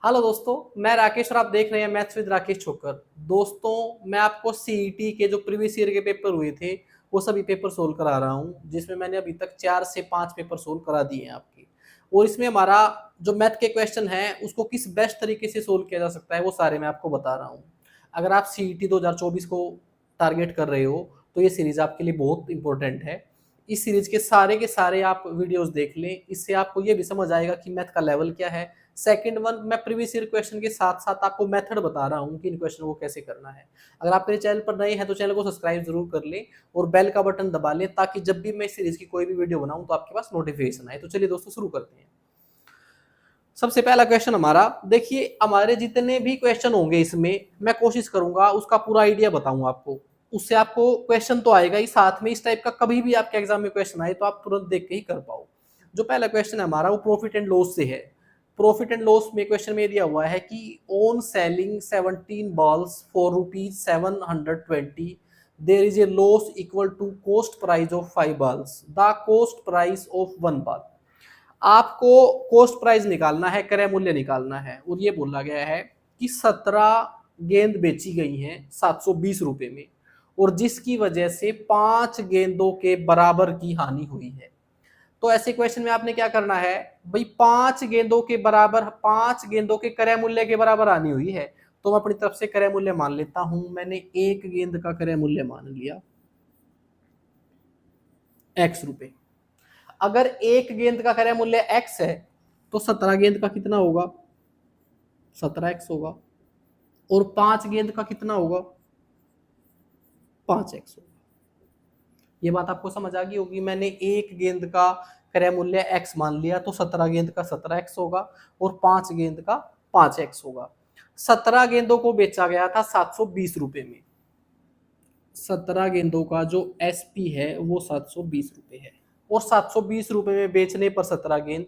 Hello दोस्तों, मैं राकेश और आप देख रहे हैं मैथ्स विद राकेश छोकर। दोस्तों, मैं आपको सीईटी के जो प्रीवियस ईयर के पेपर हुए थे वो सभी पेपर सोल्व करा रहा हूं, जिसमें मैंने अभी तक 4 से 5 पेपर सोल्व करा दिए हैं आपके। और इसमें हमारा जो मैथ के क्वेश्चन है उसको किस बेस्ट तरीके से सोल्व किया जा सकता है वो सारे मैं आपको बता रहा हूँ। अगर आप सीईटी 2024 को टारगेट कर रहे हो तो ये सीरीज आपके लिए बहुत इंपॉर्टेंट है। इस सीरीज के सारे आप वीडियोस देख लें, इससे आपको ये भी समझ आएगा कि मैथ का लेवल क्या है। सेकंड वन, मैं प्रीवियस ईयर क्वेश्चन के साथ साथ आपको मेथड बता रहा हूँ कि इन क्वेश्चन को कैसे करना है। अगर आप मेरे चैनल पर नए हैं तो चैनल को सब्सक्राइब जरूर कर लें और बेल का बटन दबा लें, ताकि जब भी मैं इस सीरीज की कोई भी वीडियो बनाऊं तो आपके पास नोटिफिकेशन आए। तो चलिए दोस्तों, शुरू करते हैं। सबसे पहला क्वेश्चन हमारा देखिए, हमारे जितने भी क्वेश्चन होंगे इसमें मैं कोशिश करूंगा उसका पूरा आइडिया बताऊं आपको। उससे आपको क्वेश्चन तो आएगा ही, साथ में इस टाइप का कभी भी आपके एग्जाम में क्वेश्चन आए तो आप तुरंत देख के ही कर पाओ। जो पहला क्वेश्चन है हमारा वो प्रॉफिट एंड लॉस से है। प्रॉफिट एंड लॉस में क्वेश्चन में दिया हुआ है कि on selling 17 balls for ₹720 there is a loss equal to cost price of 5 balls, the cost price of 1 ball. आपको कॉस्ट प्राइस निकालना है, क्रय मूल्य निकालना है, और ये बोला गया है कि 17 गेंद बेची गई हैं 720 रुपए में, और जिसकी वजह से 5 गेंदों के बराबर की हानि हुई है। तो ऐसे क्वेश्चन में आपने क्या करना है भाई, 5 गेंदों के बराबर, 5 गेंदों के क्रय मूल्य के बराबर हानि हुई है। तो मैं अपनी तरफ से क्रय मूल्य मान लेता हूं। मैंने एक गेंद का क्रय मूल्य मान लिया x रुपए। अगर एक गेंद का क्रय मूल्य x है तो 17 गेंद का कितना होगा? 17x होगा। और 5 गेंद का कितना होगा? 5x होगा। ये बात आपको समझ आ गई होगी। मैंने एक गेंद का क्रय मूल्य x मान लिया तो 17 गेंद का 17x होगा और 5 गेंद का 5x होगा। 17 गेंदों को बेचा गया था 720 रुपए में। 17 गेंदों का जो SP है वो 720 रुपए है, और 720 रुपए में बेचने पर 17 गेंद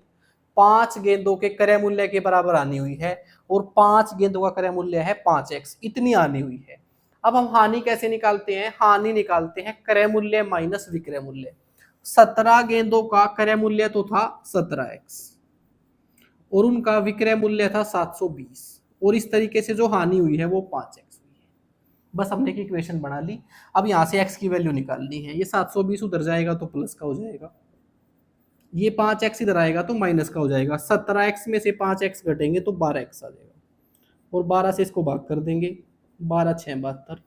5 गेंदों के क्रय मूल्य के बराबर आनी हुई है, और 5 गेंदों का क्रय मूल्य है 5x, इतनी आनी हुई है। अब हम हानि कैसे निकालते हैं? हानि निकालते हैं क्रय मूल्य माइनस विक्रय मूल्य। 17 गेंदों का क्रय मूल्य तो था 17x और उनका विक्रय मूल्य था 720, और इस तरीके से जो हानि हुई है वो 5x हुई है। बस हमने एक इक्वेशन बना ली। अब यहाँ से x की वैल्यू निकालनी है। ये 720 उधर जाएगा तो प्लस का हो जाएगा, ये 5x इधर आएगा तो माइनस का हो जाएगा। 17x में से 5x घटेंगे तो 12x आ जाएगा, और 12 से इसको भाग कर देंगे, 12 6 72।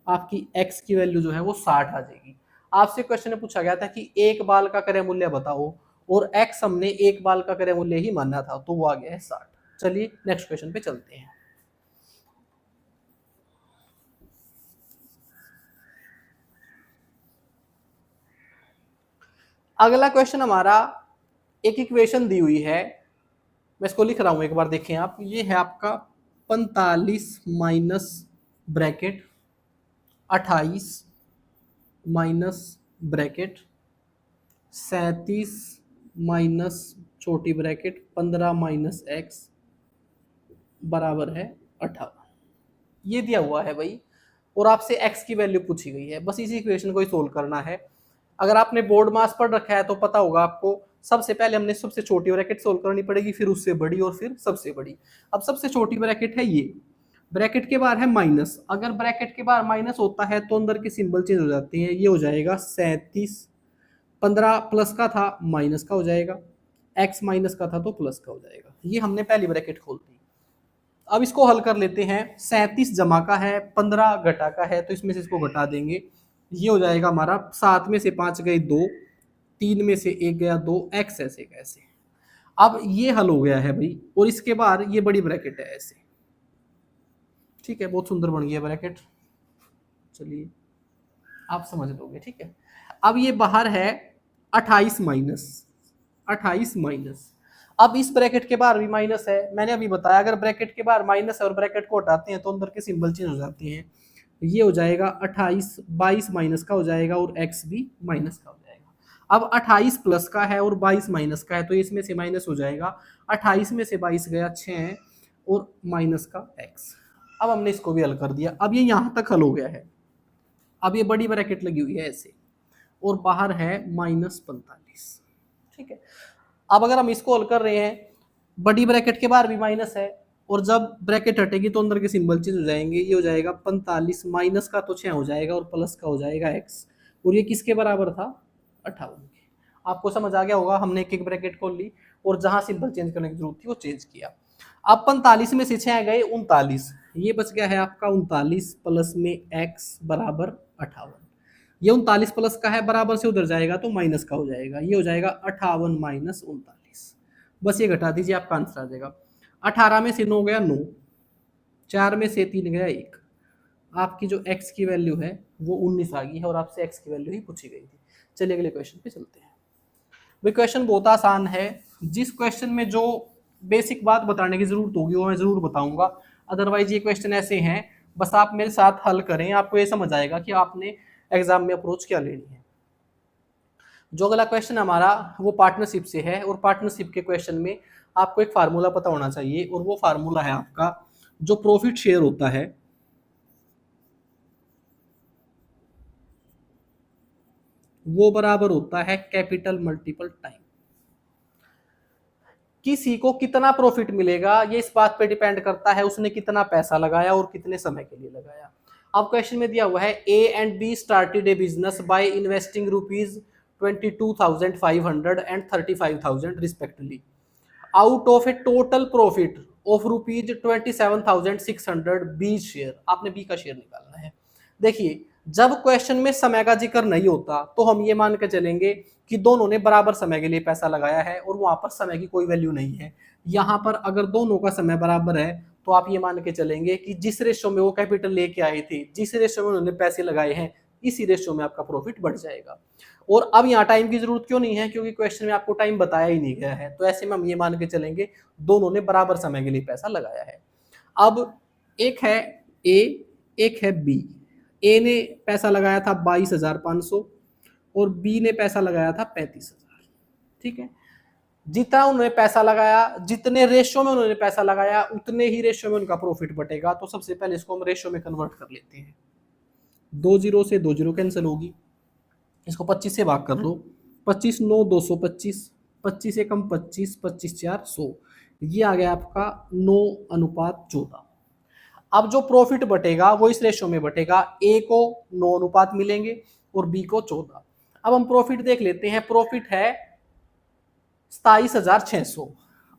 आपकी x की वैल्यू जो है वो 60 आ जाएगी। आपसे क्वेश्चन में पूछा गया था कि एक बाल का क्रय मूल्य बताओ, और x हमने एक बाल का क्रय मूल्य ही माना था, तो वो आ गया है 60। चलिए नेक्स्ट क्वेश्चन पे चलते हैं। अगला क्वेश्चन हमारा, एक इक्वेशन दी हुई है, मैं इसको लिख रहा हूं, एक बार देखें आप। ये है आपका 45 minus bracket 28 minus bracket 37 minus छोटी ब्रैकेट 15 माइनस x बराबर है 58। ये दिया हुआ है भाई, और आपसे x की वैल्यू पूछी गई है। बस इसी इक्वेशन को ही सोल्व करना है। अगर आपने बोर्ड मास पढ़ रखा है तो पता होगा आपको, सबसे पहले हमने सबसे छोटी ब्रैकेट सोल्व करनी पड़ेगी, फिर उससे बड़ी, और फिर सबसे बड़ी। अब सबसे छोटी ब्रैकेट है ये, ब्रैकेट के बाहर है माइनस। अगर ब्रैकेट के बाहर माइनस होता है तो अंदर के सिंबल चेंज हो जाते हैं। ये हो जाएगा 37, 15 प्लस का था माइनस का हो जाएगा, x माइनस का था तो प्लस का हो जाएगा। ये हमने पहली ब्रैकेट खोल दी। अब इसको हल कर लेते हैं। 37 जमा का है, 15 घटा का है, तो इसमें से इसको घटा देंगे। ये हो जाएगा हमारा 7 में से 5 गए 2, 3 में से 1 गया 2, x ऐसे कैसे। अब ये हल हो गया है भाई, और इसके बाद ये बड़ी ब्रैकेट है ऐसे। ठीक है, बहुत सुंदर बन गया ब्रैकेट। चलिए आप समझ लोगे, ठीक है। अब ये बाहर है 28 माइनस, 28 माइनस। अब इस ब्रैकेट के बाहर भी माइनस है। मैंने अभी बताया अगर ब्रैकेट के बाहर माइनस है और ब्रैकेट को हटाते हैं तो अंदर के सिंबल चेंज हो जाते हैं। ये हो जाएगा 28, 22 माइनस का हो जाएगा, और x भी माइनस का हो जाएगा। अब 28 प्लस का है और 22 माइनस का है, तो इसमें से माइनस हो जाएगा। 28 में से 22 गया 6, और माइनस का x। अब हमने इसको भी हल कर दिया। अब ये यहां तक हल हो गया है। अब ये बड़ी ब्रैकेट लगी हुई है ऐसे, और बाहर है -45। ठीक है। अब अगर हम इसको हल कर रहे हैं, बड़ी ब्रैकेट के बाहर भी माइनस है, और जब ब्रैकेट हटेगी तो अंदर के सिंबल चेंज हो जाएंगे। ये हो जाएगा 45 माइनस का तो 6 हो जाएगा और प्लस का हो जाएगा x। और ये किसके बराबर था? 58 के। आपको समझ आ गया होगा, हमने एक एक ब्रैकेट खोल ली और जहां सिंबल चेंज करने की जरूरत थी वो चेंज किया। अब 45 में से 6 गए 39, ये बच गया है आपका 39 प्लस में x बराबर 58। ये 39 प्लस का है, बराबर से उधर जाएगा तो माइनस का हो जाएगा, ये हो जाएगा 58 माइनस 39। बस ये घटा दीजिए, आपका आंसर आ जाएगा। 18 में से 9 गया 9, 4 में से 3 गया 1। आपकी जो x की वैल्यू है वो 19 आ गई है और आपसे x की वैल्यू ही पूछी गई थी। चलिए अगले क्वेश्चन पे चलते हैं। वो क्वेश्चन बहुत आसान है। जिस क्वेश्चन में जो बेसिक बात बताने की जरूरत होगी वो मैं जरूर बताऊंगा, अदरवाइज ये क्वेश्चन ऐसे हैं, बस आप मेरे साथ हल करें, आपको ये समझ आएगा कि आपने एग्जाम में अप्रोच क्या लेनी है। जो अगला क्वेश्चन हमारा वो पार्टनरशिप से है, और पार्टनरशिप के क्वेश्चन में आपको एक फार्मूला पता होना चाहिए, और वो फार्मूला है आपका जो प्रॉफिट शेयर होता है वो बराबर होता है कैपिटल मल्टीपल टाइम। किसी को कितना प्रॉफिट मिलेगा ये इस बात पे डिपेंड करता है उसने कितना पैसा लगाया और कितने समय के लिए लगाया। अब क्वेश्चन में दिया हुआ है A and B started a business by investing ₹22,500 and 35,000 respectively out of a total profit of ₹27,600 B share. आपने बी का शेयर निकालना है। देखिए, जब क्वेश्चन में समय का जिक्र नहीं होता तो हम ये मान के चलेंगे कि दोनों ने बराबर समय के लिए पैसा लगाया है और वहां पर समय की कोई वैल्यू नहीं है। यहां पर अगर दोनों का समय बराबर है तो आप ये मान के चलेंगे कि जिस रेशो में वो कैपिटल लेके आए थे, जिस रेशो में उन्होंने पैसे लगाए हैं, इसी रेशो में आपका प्रॉफिट बढ़ जाएगा। और अब यहाँ टाइम की जरूरत क्यों नहीं है? क्योंकि क्वेश्चन में आपको टाइम बताया ही नहीं गया है, तो ऐसे में हम ये मान के चलेंगे दोनों ने बराबर समय के लिए पैसा लगाया है। अब एक है ए, एक है बी। ए ने पैसा लगाया था 22,500 और बी ने पैसा लगाया था 35,000। ठीक है, जितना उन्होंने पैसा लगाया, जितने रेशो में उन्होंने पैसा लगाया, उतने ही रेशो में उनका प्रॉफिट बटेगा। तो सबसे पहले इसको हम रेशो में कन्वर्ट कर लेते हैं। 2 जीरो से 2 जीरो कैंसिल होगी, इसको 25 से भाग कर लो। 25 9 225, 25 एकम 25, 25 4 100। ये आ गया आपका 9:14। अब जो प्रॉफिट बटेगा वो इस रेशो में बटेगा। ए को 9 अनुपात मिलेंगे और बी को 14। अब हम प्रॉफिट देख लेते हैं। प्रॉफिट है 27,600।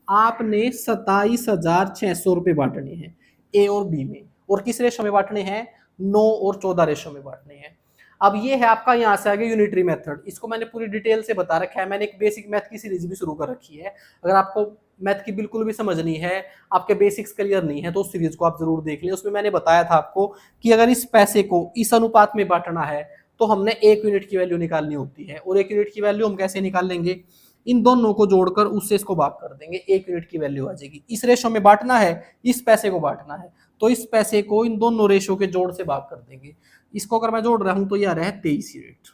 आपने 27,600 रुपए बांटने हैं ए और बी में, और किस रेशो में बांटने हैं? 9 और 14 रेशो में बांटने हैं। अब ये है आपका, यहां से आगे यूनिटरी मेथड। इसको मैंने पूरी डिटेल से बता रखा है, मैंने एक बेसिक मैथ की सीरीज भी शुरू कर रखी है। अगर आपको मैथ की बिल्कुल भी समझ नहीं है, आपके बेसिक्स क्लियर नहीं है, तो उस सीरीज को आप जरूर देख लें। उसमें मैंने बताया था आपको कि अगर इस पैसे को इस अनुपात में बांटना है तो हमने 1 यूनिट की वैल्यू निकालनी होती है। और 1 यूनिट की वैल्यू हम कैसे निकाल लेंगे? इन दोनों को जोड़कर उससे इसको भाग कर देंगे, 1 यूनिट की वैल्यू आ जाएगी। इस रेशो में बांटना है, इस पैसे को बांटना है, तो इस पैसे को इन दोनों रेशो के जोड़ से भाग कर देंगे। इसको अगर मैं जोड़ रहा हूं तो यह है 23 यूनिट।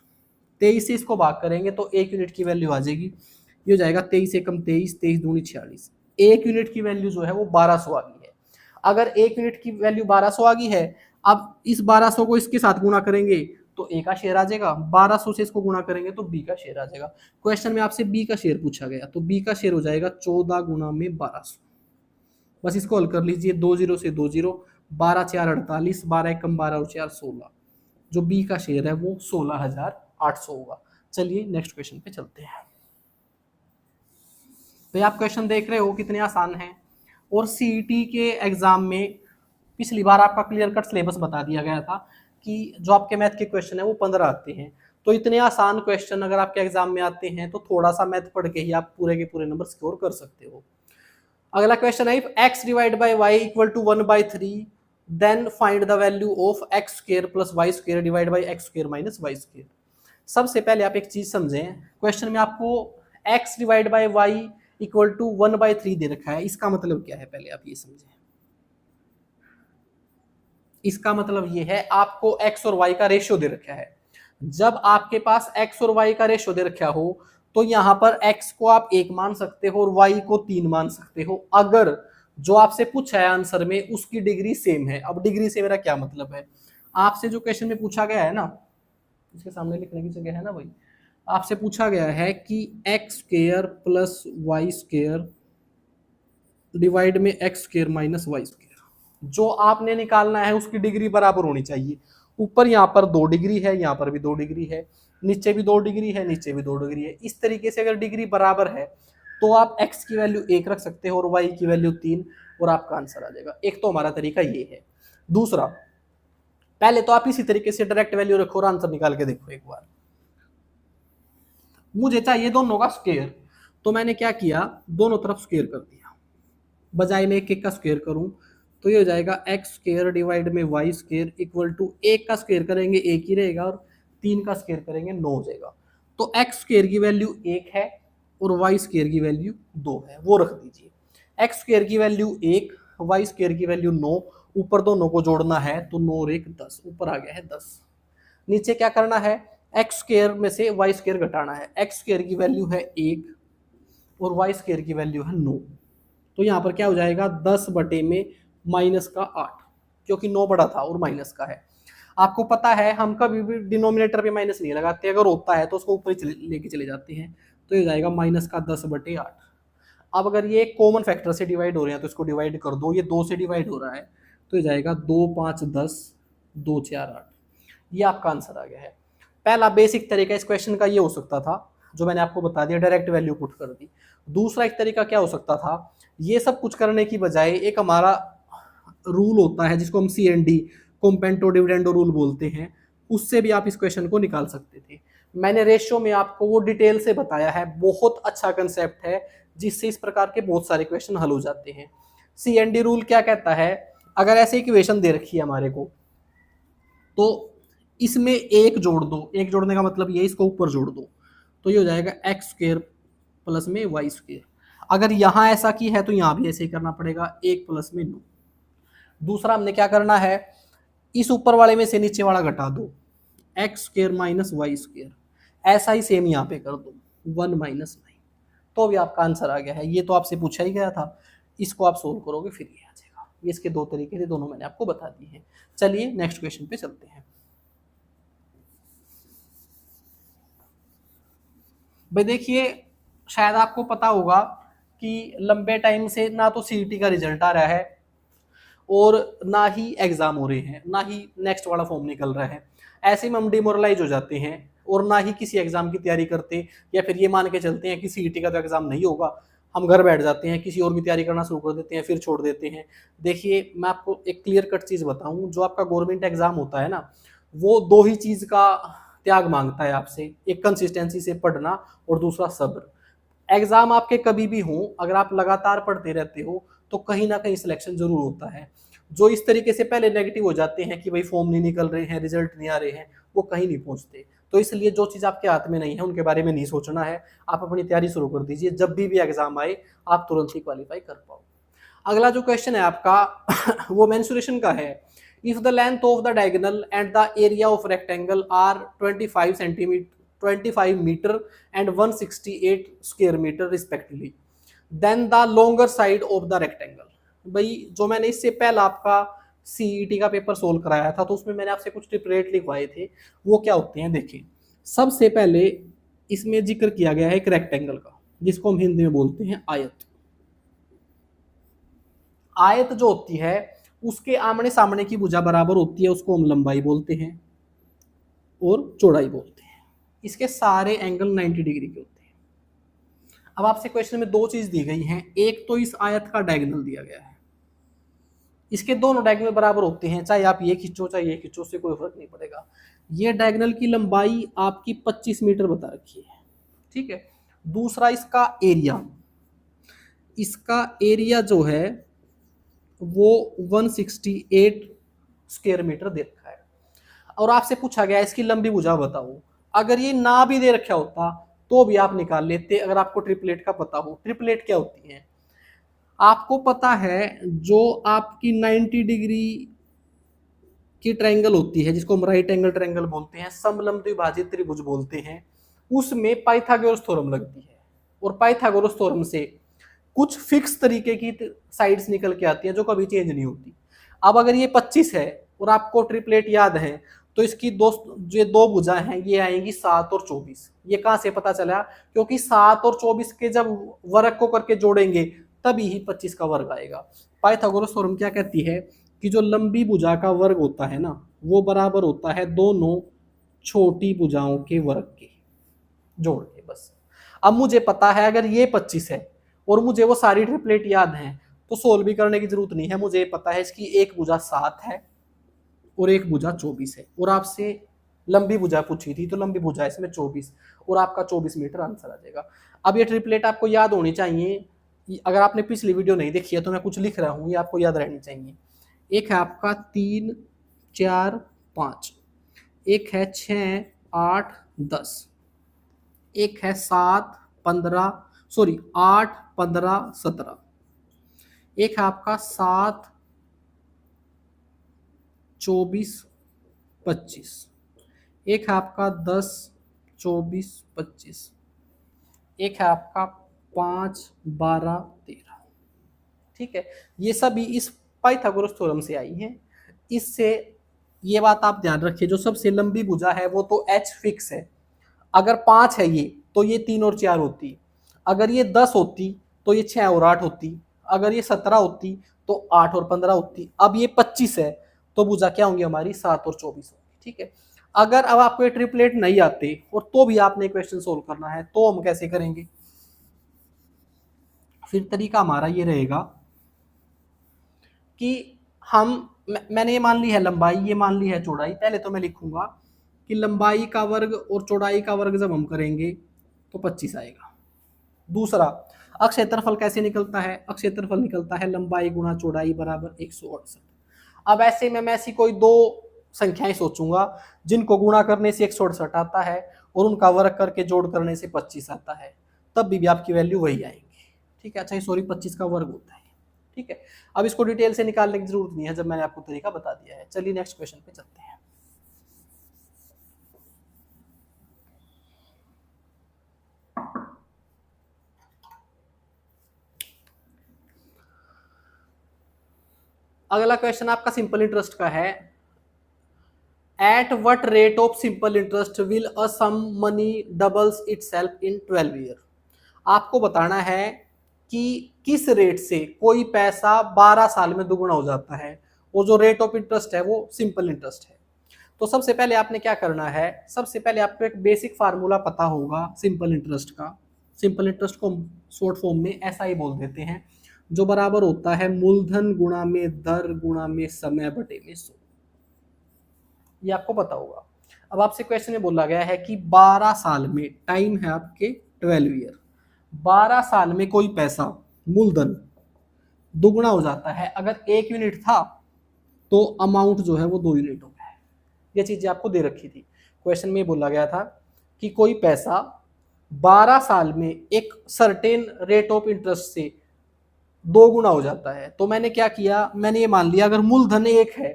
23 से इसको भाग करेंगे तो 1 यूनिट की वैल्यू आ जाएगी। ये हो जाएगा 23 एकम 23, 23 दूनी 46। 1 यूनिट की वैल्यू जो है वो 1200 आ गई है। अगर 1 यूनिट की वैल्यू 1200 आ गई है, अब इस 1200 को इसके साथ गुणा करेंगे तो ए का शेयर आ जाएगा, 1200 से इसको गुणा करेंगे तो बी का शेयर आ जाएगा। क्वेश्चन में आपसे बी का शेयर पूछा गया, तो बी का शेयर हो जाएगा 14 गुणा में 1200। बस इसको हल कर लीजिए। 2 जीरो से 2 जीरो, 12 4 48, 12 एकम 12 और 4 16। जो बी का शेयर है वो 16,800 होगा। चलिए नेक्स्ट क्वेश्चन पे चलते हैं। तो आप क्वेश्चन देख रहे हो कितने आसान हैं, और सीईटी के एग्जाम में पिछली बार आपका क्लियर कट सिलेबस बता दिया गया था कि जो आपके मैथ के क्वेश्चन है वो 15 आते हैं। तो इतने आसान क्वेश्चन अगर आपके एग्जाम में आते हैं तो थोड़ा सा मैथ पढ़ के ही आप पूरे के पूरे नंबर स्कोर कर सकते हो। अगला क्वेश्चन है, x divide by y equal to 1/3 then find the value of x square plus y square divide by x square minus y square. सबसे पहले आप एक चीज समझें, क्वेश्चन में आपको x divide by y equal to 1/3 दे रखा है। इसका मतलब क्या है, पहले आप ये समझें। इसका मतलब ये है आपको x और y का रेशियो दे रखा है। जब आपके पास x और y का रेशियो दे रखा हो तो यहां पर x को आप 1 मान सकते हो और y को 3 मान सकते हो, अगर जो आपसे पूछा है आंसर में उसकी डिग्री सेम है। अब डिग्री से मेरा क्या मतलब है? आपसे जो क्वेश्चन में पूछा गया है ना, इसके सामने लिखने की जगह है ना भाई, आपसे पूछा गया है कि x square plus y square divide में x square minus y square. जो आपने निकालना है उसकी डिग्री बराबर होनी चाहिए। ऊपर यहाँ पर 2 डिग्री है, यहाँ पर भी 2 डिग्री है, नीचे भी 2 डिग्री है, नीचे भी 2 डिग्री है। इस तरीके से अगर डिग्री बराबर है तो आप x की वैल्यू 1 रख सकते हो और y की वैल्यू 3 और आपका आंसर आ जाएगा। एक तो हमारा तरीका ये है। दूसरा, पहले तो आप इसी तरीके से डायरेक्ट वैल्यू रखो और आंसर निकाल के देखो एक बार। मुझे चाहिए दोनों का स्क्वायर, तो मैंने क्या किया, दोनों तरफ स्क्वायर कर दिया। बजाय में एक एक का स्क्वायर करूं तो ये हो जाएगा एक्स स्क्वायर डिवाइड में वाई स्क्वायर इक्वल टू, एक का स्क्वायर करेंगे एक ही रहेगा और 3 का स्क्वायर करेंगे 9 हो जाएगा। तो एक्स स्क्वायर की वैल्यू 1 है और वाई स्क्वायर की वैल्यू 2 है, वो रख दीजिए। एक्स स्क्वायर की वैल्यू 1, वाई स्क्वायर की वैल्यू 9, ऊपर दोनों को जोड़ना है तो 9 और 1 10, ऊपर आ गया है 10। नीचे क्या करना है, एक्स स्क्वायर में से वाई स्क्वायर घटाना है। एक्स स्क्वायर की वैल्यू है 1 और वाई स्क्वायर की वैल्यू है 9, तो यहाँ पर क्या हो जाएगा 10 बटे में माइनस का 8, क्योंकि 9 बड़ा था और माइनस का है। आपको पता है हम कभी भी डिनोमिनेटर पे माइनस नहीं लगाते, अगर होता है तो उसको ऊपर ही लेके चले जाते हैं। तो ये जाएगा माइनस का 10 बटे 8। अब अगर ये कॉमन फैक्टर से डिवाइड हो रहे हैं तो इसको डिवाइड कर दो, ये 2 से डिवाइड हो रहा है तो ये जाएगा 2 5 10, 2 4 8। ये आपका आंसर आ गया है। पहला बेसिक तरीका इस क्वेश्चन का ये हो सकता था जो मैंने आपको बता दिया, डायरेक्ट वैल्यू पुट कर दी। दूसरा एक तरीका क्या हो सकता था, ये सब कुछ करने की बजाय एक हमारा रूल होता है जिसको हम CND, कॉम्पेंटो डिविडेंडो रूल बोलते हैं, उससे भी आप इस क्वेश्चन को निकाल सकते थे। मैंने रेशियो में आपको वो डिटेल से बताया है, बहुत अच्छा कंसेप्ट है जिससे इस प्रकार के बहुत सारे क्वेश्चन हल हो जाते हैं। CND रूल क्या कहता है, अगर ऐसे इक्वेशन दे रखी है हमारे को तो इसमें एक जोड़ दो, एक जोड़ने का मतलब ये इसको ऊपर जोड़ दो तो ये हो जाएगा एक्स स्क्वायर प्लस में वाई स्क्वायर। अगर यहां ऐसा की है तो यहां भी ऐसे ही करना पड़ेगा, 1 प्लस में 9। दूसरा हमने क्या करना है, इस ऊपर वाले में से नीचे वाला घटा दो, x square minus y square. ऐसा ही सेम यहाँ पे कर दो, 1 माइनस 9, तो भी आपका आंसर आ गया है। ये तो आपसे पूछा ही गया था, इसको आप सोल्व करोगे फिर ये आ जाएगा। ये इसके दो तरीके थे, दोनों मैंने आपको बता दिए हैं। चलिए नेक्स्ट क्वेश्चन पे चलते हैं। भाई देखिए, शायद आपको पता होगा कि लंबे टाइम से ना तो CET का रिजल्ट आ रहा है और ना ही एग्जाम हो रहे हैं, ना ही नेक्स्ट वाला फॉर्म निकल रहा है। ऐसे में हम डिमोरलाइज हो जाते हैं और ना ही किसी एग्जाम की तैयारी करते, या फिर ये मान के चलते हैं कि CET का तो एग्जाम नहीं होगा, हम घर बैठ जाते हैं, किसी और की तैयारी करना शुरू कर देते हैं, फिर छोड़ देते हैं। देखिए मैं आपको एक क्लियर कट चीज़ बताऊं, जो आपका गवर्नमेंट एग्जाम होता है ना, वो दो ही चीज़ का त्याग मांगता है आपसे, एक कंसिस्टेंसी से पढ़ना और दूसरा सब्र। एग्जाम आपके कभी भी हो, अगर आप लगातार पढ़ते रहते हो तो कहीं ना कहीं सिलेक्शन जरूर होता है। जो इस तरीके से पहले नेगेटिव हो जाते हैं कि भाई फॉर्म नहीं निकल रहे हैं, रिजल्ट नहीं आ रहे हैं, वो कहीं नहीं पहुंचते। तो इसलिए जो चीज़ आपके हाथ में नहीं है उनके बारे में नहीं सोचना है, आप अपनी तैयारी शुरू कर दीजिए, जब भी एग्जाम आए आप तुरंत ही क्वालिफाई कर पाओ। अगला जो क्वेश्चन है आपका वो मेंसुरेशन का है। If the length of the diagonal and the area of rectangle are 25 centimetre 25 metre and 168 square metre respectively, then the longer side of the rectangle. भाई जो मैंने इससे पहले आपका CET का पेपर सोल्व कराया था तो उसमें मैंने आपसे कुछ ट्रिपलेट लिखवाए थे, वो क्या होते हैं देखिए। सबसे पहले इसमें जिक्र किया गया है एक रेक्टेंगल का, जिसको हम हिंदी में बोलते हैं आयत। आयत जो होती है उसके आमने सामने की भुजा बराबर होती है, उसको हम लंबाई बोलते हैं और चौड़ाई बोलते हैं। इसके सारे एंगल 90 डिग्री के होते हैं। अब आपसे क्वेश्चन में दो चीज दी गई हैं, एक तो इस आयत का डायगोनल दिया गया है, इसके दोनों डायगोनल बराबर होते हैं, चाहे आप ये खींचो चाहे ये खींचो, उससे कोई फर्क नहीं पड़ेगा। ये डायगोनल की लंबाई आपकी 25 मीटर बता रखी है, ठीक है। दूसरा इसका एरिया, इसका एरिया जो है वो 168 स्क्वायर मीटर दे रखा है और आपसे पूछा गया इसकी लंबी भुजा बताओ। अगर ये ना भी दे रखा होता तो भी आप निकाल लेते, अगर आपको ट्रिपलेट का पता हो। ट्रिपलेट क्या होती है आपको पता है, जो आपकी 90 डिग्री की ट्रायंगल होती है जिसको हम राइट एंगल ट्रायंगल बोलते हैं, समलंब द्विभाजित त्रिभुज बोलते हैं, उसमें पाइथागोरस थ्योरम लगती है और पाइथागोरस थ्योरम से कुछ फिक्स तरीके की साइड्स निकल के आती हैं जो कभी चेंज नहीं होती। अब अगर ये 25 है और आपको ट्रिपलेट याद है तो इसकी दो भुजाएं हैं, ये आएंगी 7 और 24। ये कहां से पता चला, क्योंकि 7 और 24 के जब वर्ग को करके जोड़ेंगे तभी ही 25 का वर्ग आएगा। पाइथागोरस थ्योरम क्या कहती है कि जो लंबी भुजा का वर्ग होता है ना, वो बराबर होता है दोनों छोटी भुजाओं के वर्ग के जोड़ के। बस अब मुझे पता है अगर ये 25 है और मुझे वो सारी ट्रिपलेट याद है तो सोल्व भी करने की जरूरत नहीं है। मुझे पता है इसकी एक भुजा 7 है और एक भुजा 24 है, और आपसे लंबी भुजा पूछी थी तो लंबी भुजा इसमें 24 और आपका 24 मीटर आंसर आ जाएगा। अब ये ट्रिपलेट आपको याद होनी चाहिए। अगर आपने पिछली वीडियो नहीं देखी है तो मैं कुछ लिख रहा हूँ, ये आपको याद रहनी चाहिए। एक है आपका 3 4 5, एक है 6 8 10, एक है 7 15 सॉरी 8 15 17, एक है आपका 7 24 25, एक है आपका 10 24 25, एक है आपका 5 12 13। ठीक है, ये सभी इस पाइथागोरस थ्योरम से आई हैं। इससे ये बात आप ध्यान रखिए, जो सबसे लंबी भुजा है वो तो एच फिक्स है। अगर 5 है ये तो ये 3 और 4 होती, अगर ये 10 होती तो ये 6 और 8 होती, अगर ये 17 होती तो 8 और 15 होती। अब ये 25 है तो भुजा क्या होंगी हमारी 7 और 24 होगी। ठीक है, अगर अब आपको ये ट्रिपलेट नहीं आते और तो भी आपने क्वेश्चन सोल्व करना है तो हम कैसे करेंगे? फिर तरीका हमारा ये रहेगा कि मैंने ये मान ली है लंबाई, ये मान ली है चौड़ाई। पहले तो मैं लिखूंगा कि लंबाई का वर्ग और चौड़ाई का वर्ग जब हम करेंगे तो 25 आएगा। दूसरा, अक्षेत्रफल कैसे निकलता है? अक्षेत्रफल निकलता है लंबाई गुणा चौड़ाई बराबर 168। अब ऐसे में मैं ऐसी कोई दो संख्याएं सोचूंगा जिनको गुणा करने से 168 आता है और उनका वर्ग करके जोड़ करने से 25 आता है, तब भी आपकी वैल्यू वही आएंगी। ठीक है, अच्छा सॉरी 25 का वर्ग होता है। ठीक है, अब इसको डिटेल से निकालने की जरूरत नहीं है जब मैंने आपको तरीका बता दिया है। चलिए नेक्स्ट क्वेश्चन पे चलते हैं। अगला क्वेश्चन आपका सिंपल इंटरेस्ट का है। At what rate of simple interest will a sum money doubles itself in 12 year? आपको बताना है कि किस रेट से कोई पैसा 12 साल में दुगुना हो जाता है, और जो रेट ऑफ इंटरेस्ट है वो सिंपल इंटरेस्ट है। तो सबसे पहले आपने क्या करना है, सबसे पहले आपको एक बेसिक फार्मूला पता होगा सिंपल इंटरेस्ट का। सिंपल इंटरेस्ट को शॉर्ट फॉर्म में ऐसा ही बोल देते हैं, जो बराबर होता है मूलधन गुणा में दर गुणा में समय बटे में 100। ये आपको पता होगा। अब आपसे क्वेश्चन में बोला गया है कि 12 साल में, टाइम है आपके 12 ईयर, 12 साल में कोई पैसा मूलधन दुगुना हो जाता है। अगर 1 यूनिट था तो अमाउंट जो है वो 2 यूनिट हो गया है। ये चीजें आपको दे रखी थी क्वेश्चन में, बोला गया था कि कोई पैसा 12 साल में एक सर्टेन रेट ऑफ इंटरेस्ट से 2 गुना हो जाता है। तो मैंने क्या किया, मैंने ये मान लिया अगर मूलधन 1 है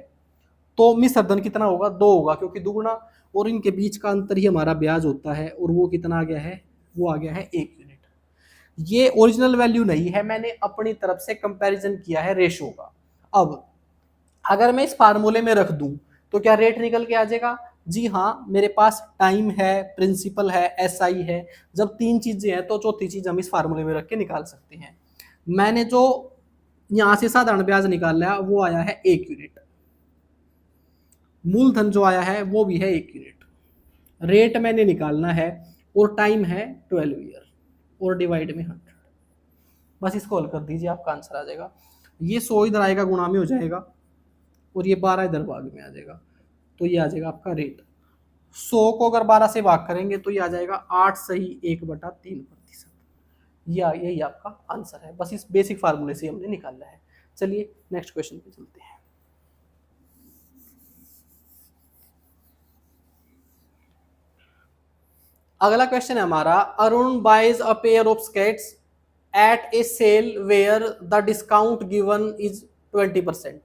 तो मिश्र धन कितना होगा, 2 होगा, क्योंकि दुगुना और इनके बीच का अंतर ही हमारा ब्याज होता है, और वो कितना आ गया है, वो आ गया है 1 यूनिट। ये ओरिजिनल वैल्यू नहीं है, मैंने अपनी तरफ से कंपैरिजन किया है रेशो का। अब अगर मैं इस फार्मूले में रख दूं तो क्या रेट निकल के आ जाएगा? जी हाँ, मेरे पास टाइम है, प्रिंसिपल है, एसआई है। जब 3 चीजें हैं तो चौथी चीज हम इस फार्मूले में रख के निकाल सकते हैं। मैंने जो यहां से साधारण ब्याज निकाला वो आया है 1 यूनिट, मूलधन जो आया है वो भी है 1 यूनिट, रेट मैंने निकालना है और टाइम है 12 ईयर और डिवाइड में 100। बस इसको हल कर दीजिए, आपका आंसर आ जाएगा। ये 100 इधर आएगा, गुणा में हो जाएगा, और ये 12 इधर भाग में आ जाएगा, तो ये आ जाएगा आपका रेट। 100 को अगर 12 से भाग करेंगे तो ये आ जाएगा 8 सही 1/3%। यही आपका आंसर है। बस इस बेसिक फार्मूले से हमने निकाला है। चलिए नेक्स्ट क्वेश्चन पे चलते हैं। अगला क्वेश्चन है हमारा, Arun buys a pair of skates at a sale where the discount given is 20%।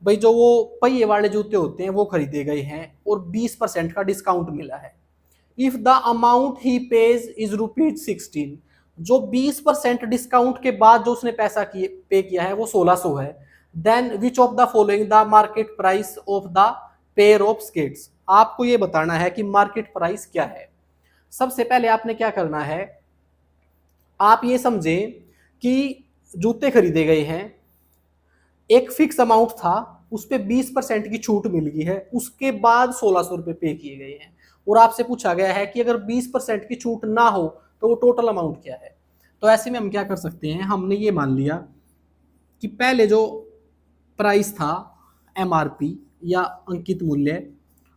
भाई जो वो पहिए वाले जूते होते हैं वो खरीदे गए हैं और 20% का डिस्काउंट मिला है। If the amount he page is ₹16, जो 20% डिस्काउंट के बाद जो उसने पैसा पे किया है वो 1600 है। Then which of the following the market price of the pair of skates? आपको ये बताना है कि मार्केट प्राइस क्या है। सबसे पहले आपने क्या करना है, आप ये समझे कि जूते खरीदे गए हैं, एक फिक्स अमाउंट था, उस पर 20% की छूट मिल गई है, उसके बाद 1600 रुपये पे किए गए हैं, और आपसे पूछा गया है कि अगर 20% की छूट ना हो तो वो टोटल अमाउंट क्या है। तो ऐसे में हम क्या कर सकते हैं, हमने ये मान लिया कि पहले जो प्राइस था एमआरपी या अंकित मूल्य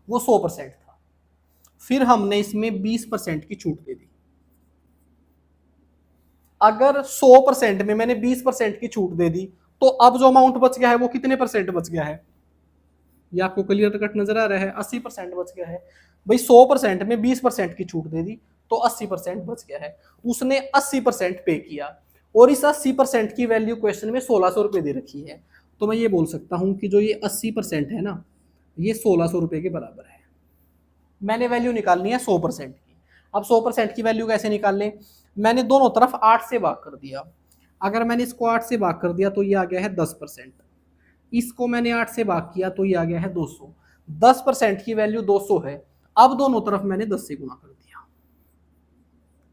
वो 100% था, फिर हमने इसमें 20% की छूट दे दी। अगर 100% में मैंने 20% की छूट दे दी तो अब जो अमाउंट बच गया है वो कितने परसेंट बच गया है, ये आपको क्लियर कट नजर आ रहा है, 80% बच गया है। भाई 100% में 20% की छूट दे दी तो 80% बच गया है, उसने 80% पे किया, और इस 80% की वैल्यू क्वेश्चन में 1600 रुपये दे रखी है। तो मैं ये बोल सकता हूं कि जो ये 80% है ना, ये 1600 रुपये के बराबर है। मैंने वैल्यू निकालनी है 100% की। अब 100% की वैल्यू कैसे निकाल लें, मैंने दोनों तरफ 8 से भाग कर दिया। अगर मैंने इसको 8 से भाग कर दिया तो ये आ गया है 10%, इसको मैंने 8 से भाग किया तो ये आ गया है 200। 10% की वैल्यू 200 है, अब दोनों तरफ मैंने 10 से गुणा कर दिया,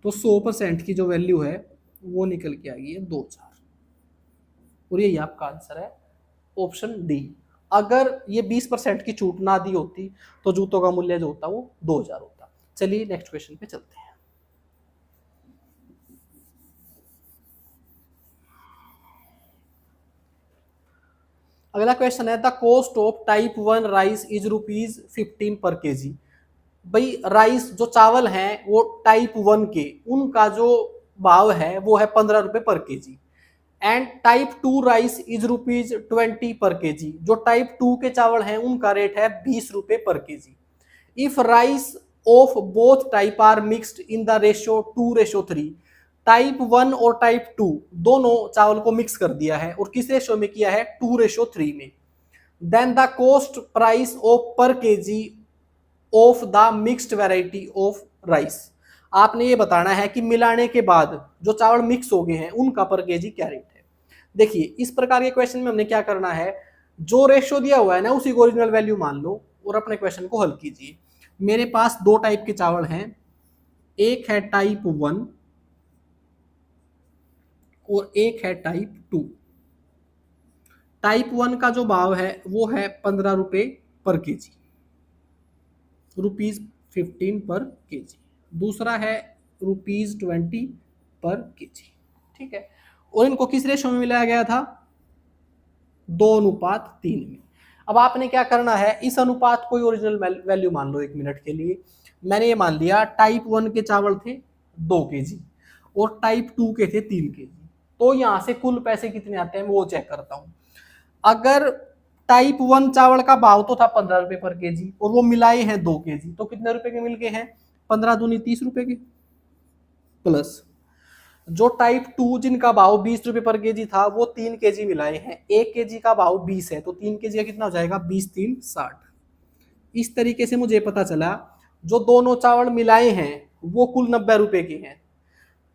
तो 100% की जो वैल्यू है वो निकल के आ गई है 2000, और यही आपका आंसर है ऑप्शन डी। अगर ये 20% की छूट ना दी होती तो जूतों का मूल्य जो होता वो 2000 होता। चलिए नेक्स्ट क्वेश्चन पे चलते हैं। अगला क्वेश्चन है the cost of type 1 rice is ₹15 पर केजी। भाई राइस जो चावल हैं वो टाइप 1 के, उनका जो भाव है वो है 15 रुपए per KG, and type 2 rice is ₹20 पर केजी। जो टाइप 2 के चावल हैं उनका रेट है 20 रुपए per KG. If rice of both type are mixed in the ratio 2:3, type 1 और टाइप 2 दोनों चावल को मिक्स कर दिया है और किस रेशियो में किया है, 2:3 में, then the cost price of per KG of the mixed variety of rice. आपने ये बताना है कि मिलाने के बाद जो चावल मिक्स हो गए हैं उनका पर केजी क्या रेट है। देखिए इस प्रकार के क्वेश्चन में हमने क्या करना है, जो रेशियो दिया हुआ है ना उसी को ओरिजिनल वैल्यू मान लो और अपने क्वेश्चन को हल कीजिए। मेरे पास दो टाइप के चावल हैं, एक है टाइप 1 और एक है टाइप 2। टाइप 1 का जो भाव है वो है 15 रुपए पर केजी, ₹15 पर केजी। दूसरा है ₹20 पर केजी। ठीक है, और इनको किस रेशो में मिलाया गया था, 2:3 में। अब आपने क्या करना है, इस अनुपात को ओरिजिनल वैल्यू मान लो 1 मिनट के लिए। मैंने ये मान लिया टाइप 1 के चावल थे 2 केजी और टाइप 2 के थे 3 केजी, तो यहां से कुल पैसे कितने आते हैं मैं वो चेक करता हूं। अगर टाइप 1 चावल का भाव तो था 15 रुपए पर केजी और वो मिलाए हैं 2 केजी, तो कितने रुपए के मिल गए हैं, 15 दूनी 30 रुपए के, प्लस जो टाइप 2 जिनका भाव 20 रुपए पर केजी था वो 3 केजी मिलाए हैं, 1 केजी का भाव 20 है तो 3 केजी का कितना हो जाएगा, 20 3 60। इस तरीके से मुझे पता चला जो दोनों चावल मिलाए हैं वो कुल 90 रुपए के हैं।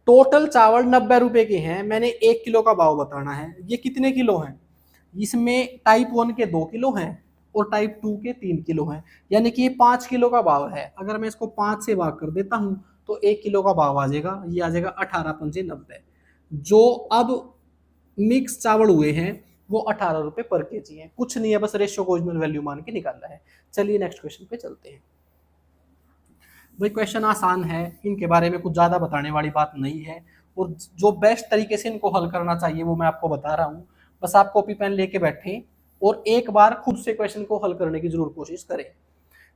टोटल चावल 90 रुपए के हैं, मैंने 1 किलो का भाव बताना है। ये कितने किलो हैं, इसमें टाइप 1 के 2 किलो हैं और टाइप 2 के 3 किलो हैं, यानी कि ये 5 किलो का भाव है। अगर मैं इसको 5 से भाग कर देता हूं तो 1 किलो का भाव आ जाएगा, ये आ जाएगा 18 पंजे 90। जो अब मिक्स चावल हुए हैं वो 18 रुपए पर केजी है, कुछ नहीं है, बस रेशियो को ओरिजिनल वैल्यू मान के निकालना है। चलिए नेक्स्ट क्वेश्चन पे चलते हैं। भाई क्वेश्चन आसान है, इनके बारे में कुछ ज़्यादा बताने वाली बात नहीं है, और जो बेस्ट तरीके से इनको हल करना चाहिए वो मैं आपको बता रहा हूँ। बस आप कॉपी पेन लेके बैठें और एक बार खुद से क्वेश्चन को हल करने की जरूर कोशिश करें।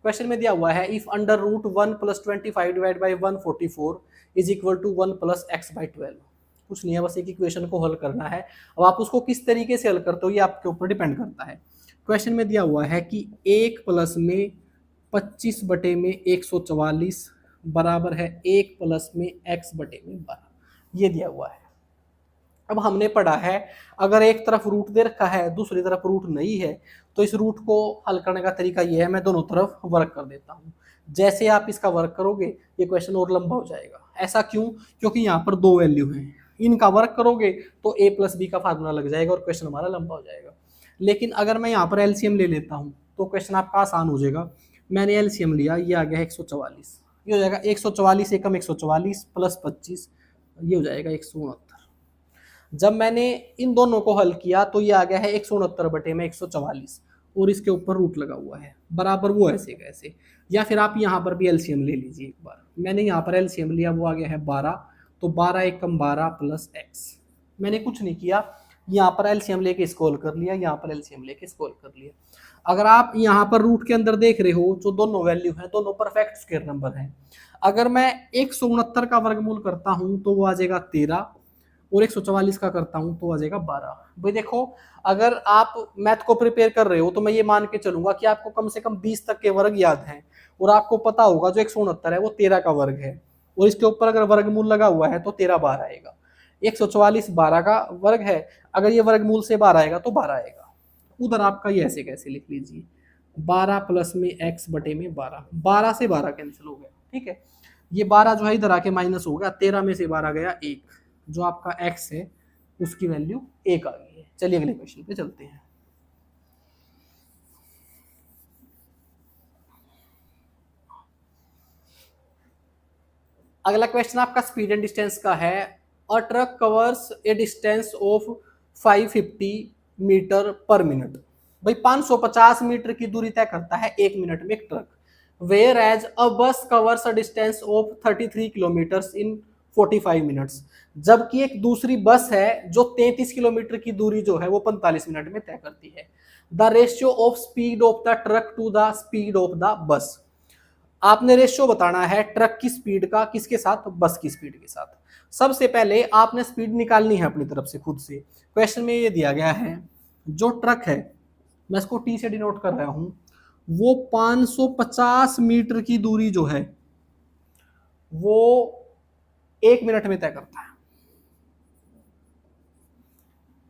क्वेश्चन में दिया हुआ है if under root 1 + 25 divide by 144 is equal to 1 + x/12। कुछ नहीं है, बस एक इक्वेशन को हल करना है। अब आप उसको किस तरीके से हल करते हो ये आपके ऊपर डिपेंड करता है। क्वेश्चन में दिया हुआ है कि 1 प्लस में 25 बटे में 144 बराबर है 1 प्लस में x बटे में 12, ये दिया हुआ है। अब हमने पढ़ा है अगर एक तरफ रूट दे रखा है दूसरी तरफ रूट नहीं है तो इस रूट को हल करने का तरीका ये है, मैं दोनों तरफ वर्क कर देता हूँ। जैसे आप इसका वर्क करोगे ये क्वेश्चन और लंबा हो जाएगा। ऐसा क्यों, क्योंकि यहाँ पर दो वैल्यू हैं, इनका वर्क करोगे तो a + b का फार्मूला लग जाएगा और क्वेश्चन हमारा लंबा हो जाएगा। लेकिन अगर मैं यहाँ पर एलसीएम ले लेता हूँ तो क्वेश्चन आपका आसान हो जाएगा। मैंने एलसीएम लिया, ये आ गया 144, ये हो जाएगा 144 एकम 144 + 25, ये हो जाएगा 169। जब मैंने इन दोनों को हल किया तो ये आ गया है 169/144 और इसके ऊपर रूट लगा हुआ है बराबर वो ऐसे कैसे। या फिर आप यहाँ पर भी एलसीएम ले लीजिए एक बार। मैंने यहाँ पर एलसीएम लिया, वो आ गया है 12, तो 12 एकम 12 प्लस एक्स। मैंने कुछ नहीं किया, यहाँ पर एलसीएम लेके स्क्रॉल कर लिया, यहाँ पर एलसीएम लेके स्क्रॉल कर लिया। अगर आप यहाँ पर रूट के अंदर देख रहे हो जो दोनों वैल्यू है दोनों परफेक्ट स्क्वायर नंबर है। अगर मैं 169 का वर्गमूल करता हूं तो वो आ जाएगा 13 और 144 का करता हूं तो आ जाएगा 12। भाई देखो, अगर आप मैथ को प्रिपेयर कर रहे हो तो मैं ये मान के चलूंगा कि आपको कम से कम 20 तक के वर्ग याद हैं और आपको पता होगा जो 169 है वो 13 का वर्ग है और इसके ऊपर अगर वर्गमूल लगा हुआ है तो 13 बार आएगा। 144 12 का वर्ग है, अगर ये वर्गमूल से 12 आएगा तो 12 आएगा। उधर आपका ये ऐसे कैसे लिख लीजिए, 12 प्लस में एक्स बटे में 12, 12 से 12 कैंसिल हो गया, ठीक है। ये 12 जो है इधर आके माइनस हो गया, 13 में से 12 गया 1, जो आपका एक्स है उसकी वैल्यू 1 आ गई है। चलिए अगले क्वेश्चन पे चलते हैं। अगला क्वेश्चन आपका स्पीड एंड डिस्टेंस का है। A truck covers a distance of 550 metre per minute. भाई 550 मीटर की दूरी तय करता है 1 मिनट में एक ट्रक। वेयर एज अ बस covers a distance of 33 kilometre in 45 minutes. जबकि एक दूसरी बस है जो 33 किलोमीटर की दूरी जो है वो 45 मिनट में तय करती है। The ratio of speed of the truck to the speed of the bus. आपने रेशियो बताना है ट्रक की स्पीड का किसके साथ, बस की स्पीड के साथ। सबसे पहले आपने स्पीड निकालनी है अपनी तरफ से खुद से। क्वेश्चन में ये दिया गया है जो ट्रक है, मैं इसको टी से डिनोट कर रहा हूं, वो 550 मीटर की दूरी जो है वो 1 मिनट में तय करता है।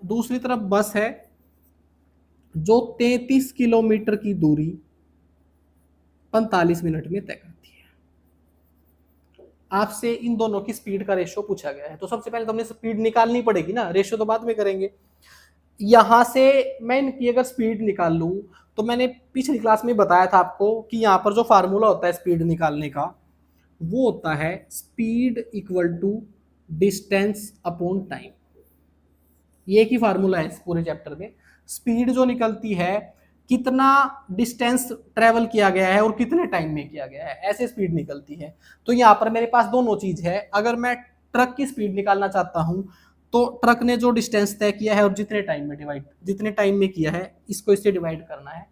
दूसरी तरफ बस है जो 33 किलोमीटर की दूरी 45 मिनट में तय करती है। आपसे इन दोनों की स्पीड का रेशियो पूछा गया है, तो सबसे पहले तो हमें स्पीड निकालनी पड़ेगी ना, रेशियो तो बाद में करेंगे। यहां से मैं इनकी अगर स्पीड निकाल लूं तो मैंने पिछली क्लास में बताया था आपको कि यहां पर जो फार्मूला होता है स्पीड निकालने का वो होता है speed equal to distance upon time. ये की फार्मूला है इस पूरे चैप्टर में। स्पीड जो निकलती है कितना डिस्टेंस ट्रेवल किया गया है और कितने टाइम में किया गया है, ऐसे स्पीड निकलती है। तो यहाँ पर मेरे पास दोनों चीज है। अगर मैं ट्रक की स्पीड निकालना चाहता हूं तो ट्रक ने जो डिस्टेंस तय किया है और जितने टाइम में किया है इसको इससे डिवाइड करना है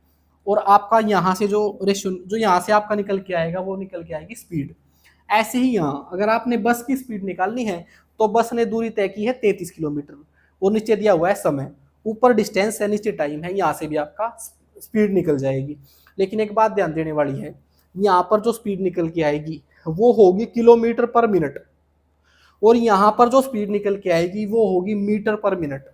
और आपका यहाँ से जो रेशियो जो यहाँ से आपका निकल के आएगा वो निकल के आएगी स्पीड। ऐसे ही यहाँ अगर आपने बस की स्पीड निकालनी है तो बस ने दूरी तय की है 33 किलोमीटर और नीचे दिया हुआ है समय, ऊपर डिस्टेंस है नीचे टाइम है, यहाँ से भी आपका स्पीड निकल जाएगी। लेकिन एक बात ध्यान देने वाली है, यहाँ पर जो स्पीड निकल के आएगी वो होगी किलोमीटर पर मिनट और यहाँ पर जो स्पीड निकल के आएगी वो होगी मीटर पर मिनट।